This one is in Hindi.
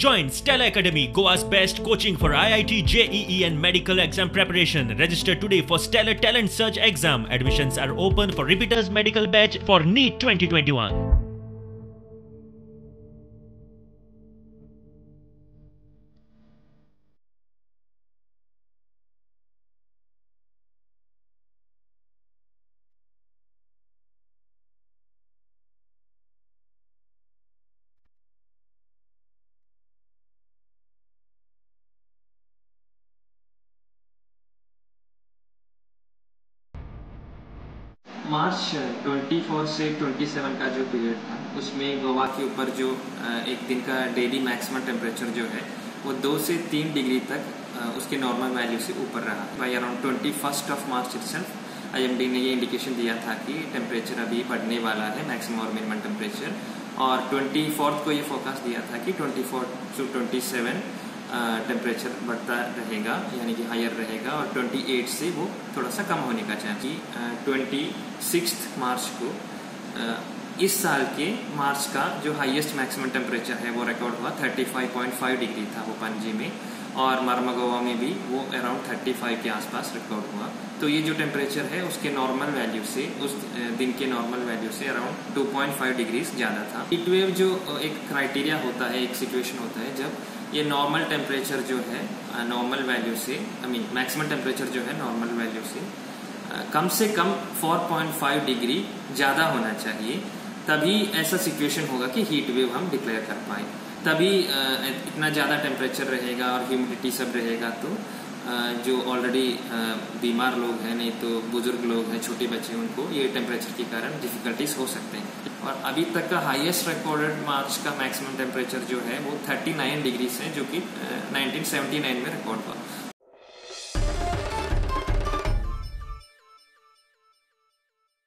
Join Stella Academy, Goa's best coaching for IIT, JEE and medical exam preparation. Register today for Stellar Talent Search exam. Admissions are open for repeaters medical batch for NEET 2021. मार्च 24 से 27 का जो पीरियड था उसमें गोवा के ऊपर जो एक दिन का डेली मैक्सिमम टेम्परेचर जो है वो 2 से 3 डिग्री तक उसके नॉर्मल वैल्यू से ऊपर रहा। By around 21 of March itself IMD ने ये इंडिकेशन दिया था कि टेम्परेचर अभी बढ़ने वाला है, मैक्सिमम और मिनिमम टेम्परेचर। और 24 को ये फोरकास्ट दिया था कि 24 to 27 टेम्परेचर बढ़ता रहेगा, यानी कि हायर रहेगा, और 28 से वो थोड़ा सा कम होने का चांस। 26 मार्च को इस साल के मार्च का जो हाईएस्ट मैक्सिमम टेम्परेचर है वो रिकॉर्ड हुआ 35.5 डिग्री था वो पणजी में, और मर्मागोवा में भी वो अराउंड 35 के आसपास रिकॉर्ड हुआ। तो ये जो टेम्परेचर है उसके नॉर्मल वैल्यू से, उस दिन के नॉर्मल वैल्यू से अराउंड 2.5 डिग्रीज ज़्यादा था। हीट वेव जो एक क्राइटेरिया होता है, एक सिचुएशन होता है जब ये नॉर्मल टेम्परेचर जो है नॉर्मल वैल्यू से, मैक्सिमम टेम्परेचर जो है नॉर्मल वैल्यू से कम 4.5 डिग्री ज़्यादा होना चाहिए, तभी ऐसा सिचुएशन होगा कि हीट वेव हम डिक्लेयर कर पाए। तभी इतना ज़्यादा टेम्परेचर रहेगा और ह्यूमिडिटी सब रहेगा, तो जो ऑलरेडी बीमार लोग हैं, नहीं तो बुजुर्ग लोग हैं, छोटे बच्चे, उनको ये टेम्परेचर के कारण डिफिकल्टीज हो सकते हैं। और अभी तक का हाईएस्ट रिकॉर्डेड मार्च का मैक्सिमम टेम्परेचर जो है वो 39 डिग्री है, जो कि 1979 में रिकॉर्ड हुआ।